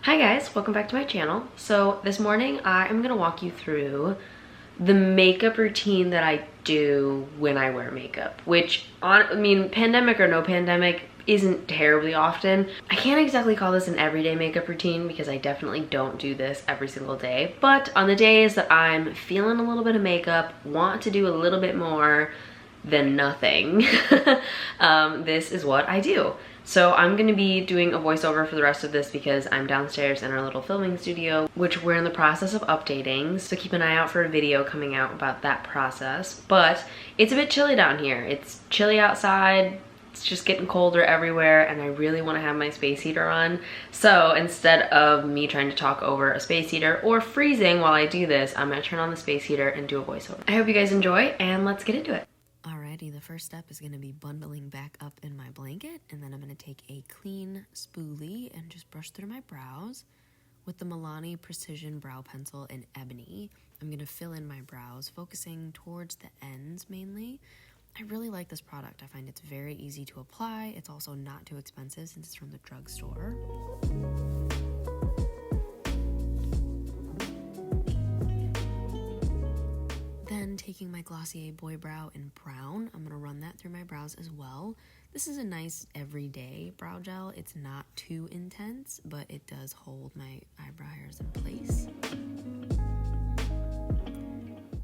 Hi guys, welcome back to my channel. So this morning I am gonna walk you through the makeup routine that I do when I wear makeup, which pandemic or no pandemic isn't terribly often. I can't exactly call this an everyday makeup routine because I definitely don't do this every single day, but on the days that I'm feeling a little bit of makeup, want to do a little bit more than nothing, this is what I do. So I'm gonna be doing a voiceover for the rest of this because I'm downstairs in our little filming studio, which we're in the process of updating. So keep an eye out for a video coming out about that process. But it's a bit chilly down here. It's chilly outside. It's just getting colder everywhere and I really wanna have my space heater on. So instead of me trying to talk over a space heater or freezing while I do this, I'm gonna turn on the space heater and do a voiceover. I hope you guys enjoy and let's get into it. Alrighty, the first step is going to be bundling back up in my blanket, and then I'm going to take a clean spoolie and just brush through my brows. With the Milani Precision Brow Pencil in Ebony, I'm going to fill in my brows, focusing towards the ends mainly. I really like this product. I find it's very easy to apply. It's also not too expensive since it's from the drugstore. Then taking my Glossier Boy Brow in brown, I'm going to run that through my brows as well. This is a nice everyday brow gel. It's not too intense, but it does hold my eyebrow hairs in place.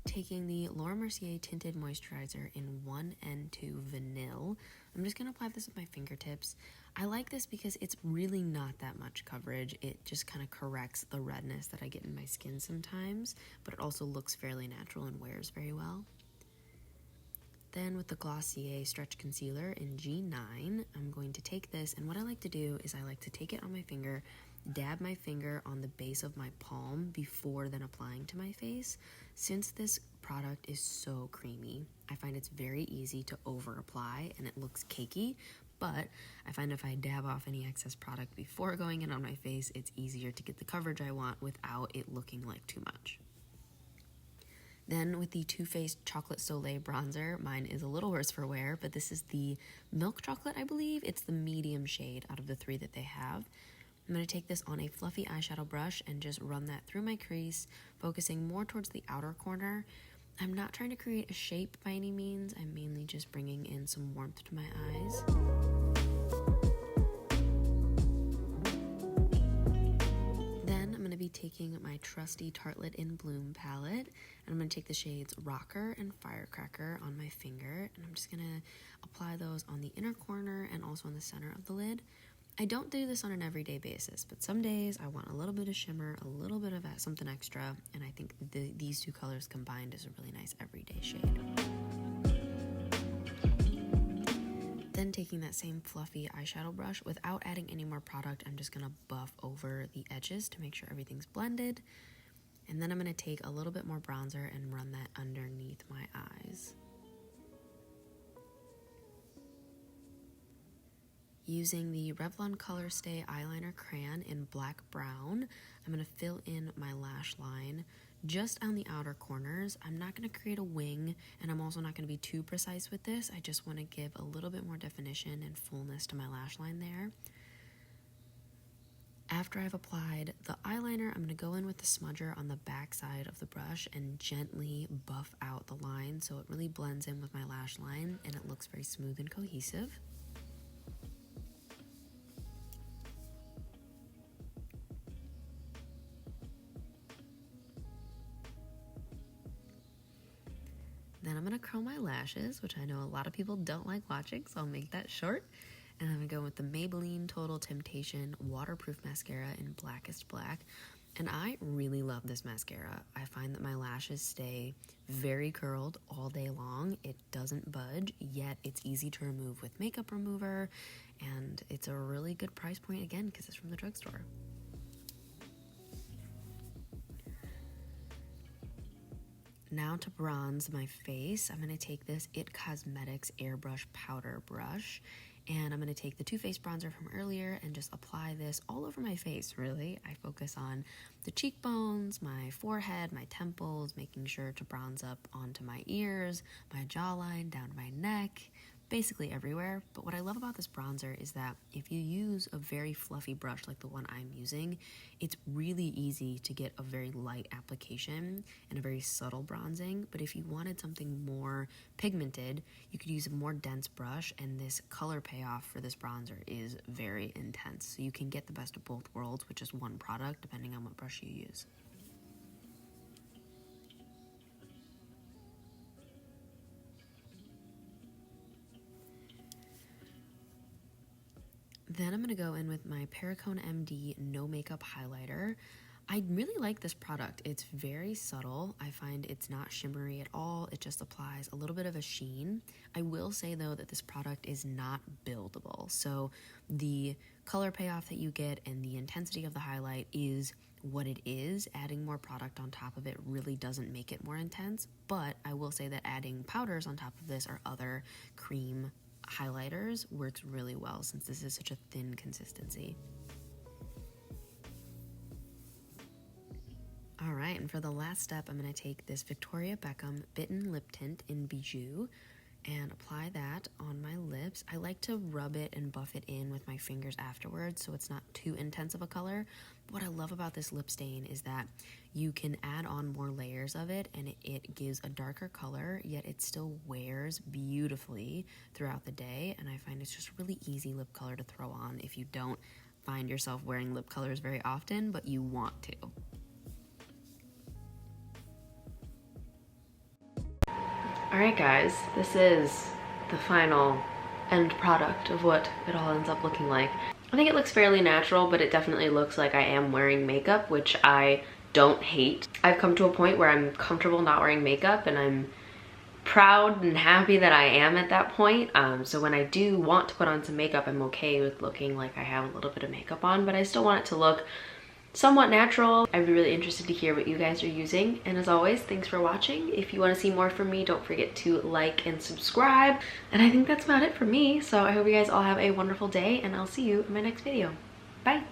Taking the Laura Mercier Tinted Moisturizer in 1N2 Vanille, I'm just going to apply this with my fingertips. I like this because it's really not that much coverage. It just kind of corrects the redness that I get in my skin sometimes, but it also looks fairly natural and wears very well. Then with the Glossier Stretch Concealer in G9, I'm going to take this, and what I like to do is I like to take it on my finger, dab my finger on the base of my palm before then applying to my face. Since this product is so creamy, I find it's very easy to over apply and it looks cakey, but I find if I dab off any excess product before going in on my face, it's easier to get the coverage I want without it looking like too much. Then with the Too Faced Chocolate Soleil Bronzer, mine is a little worse for wear, but this is the Milk Chocolate, I believe. It's the medium shade out of the three that they have. I'm going to take this on a fluffy eyeshadow brush and just run that through my crease, focusing more towards the outer corner. I'm not trying to create a shape by any means. I'm mainly just bringing in some warmth to my eyes. Then I'm going to be taking my trusty Tartelette in Bloom palette, and I'm going to take the shades Rocker and Firecracker on my finger, and I'm just going to apply those on the inner corner and also on the center of the lid. I don't do this on an everyday basis, but some days I want a little bit of shimmer, a little bit of something extra, and I think these two colors combined is a really nice everyday shade. Then taking that same fluffy eyeshadow brush, without adding any more product, I'm just going to buff over the edges to make sure everything's blended. And then I'm going to take a little bit more bronzer and run that underneath my eyes. Using the Revlon Color Stay Eyeliner Crayon in Black Brown, I'm going to fill in my lash line just on the outer corners. I'm not going to create a wing, and I'm also not going to be too precise with this. I just want to give a little bit more definition and fullness to my lash line there. After I've applied the eyeliner, I'm going to go in with the smudger on the back side of the brush and gently buff out the line so it really blends in with my lash line and it looks very smooth and cohesive. Then I'm going to curl my lashes, which I know a lot of people don't like watching, so I'll make that short. And I'm going to go with the Maybelline Total Temptation Waterproof Mascara in Blackest Black. And I really love this mascara. I find that my lashes stay very curled all day long. It doesn't budge, yet it's easy to remove with makeup remover. And it's a really good price point, again, because it's from the drugstore. Now to bronze my face, I'm going to take this It Cosmetics Airbrush Powder Brush, and I'm going to take the Too Faced bronzer from earlier and just apply this all over my face, really. I focus on the cheekbones, my forehead, my temples, making sure to bronze up onto my ears, my jawline, down to my neck, basically everywhere. But what I love about this bronzer is that if you use a very fluffy brush like the one I'm using, it's really easy to get a very light application and a very subtle bronzing. But if you wanted something more pigmented, you could use a more dense brush, and this color payoff for this bronzer is very intense. So you can get the best of both worlds with just one product, depending on what brush you use. Then I'm going to go in with my Perricone MD No Makeup Highlighter. I really like this product. It's very subtle. I find it's not shimmery at all. It just applies a little bit of a sheen. I will say though that this product is not buildable. So the color payoff that you get and the intensity of the highlight is what it is. Adding more product on top of it really doesn't make it more intense. But I will say that adding powders on top of this or other cream highlighters works really well since this is such a thin consistency. All right, and for the last step, I'm going to take this Victoria Beckham Bitten Lip Tint in Bijou and apply that on my lips. I like to rub it and buff it in with my fingers afterwards so it's not too intense of a color. What I love about this lip stain is that you can add on more layers of it and it gives a darker color, yet it still wears beautifully throughout the day. And I find it's just a really easy lip color to throw on if you don't find yourself wearing lip colors very often, but you want to. Alright guys, this is the final end product of what it all ends up looking like. I think it looks fairly natural, but it definitely looks like I am wearing makeup, which I don't hate. I've come to a point where I'm comfortable not wearing makeup, and I'm proud and happy that I am at that point. So when I do want to put on some makeup, I'm okay with looking like I have a little bit of makeup on, but I still want it to look somewhat natural. I'd be really interested to hear what you guys are using. And as always, thanks for watching. If you want to see more from me, don't forget to like and subscribe. And I think that's about it for me. So I hope you guys all have a wonderful day, and I'll see you in my next video. Bye.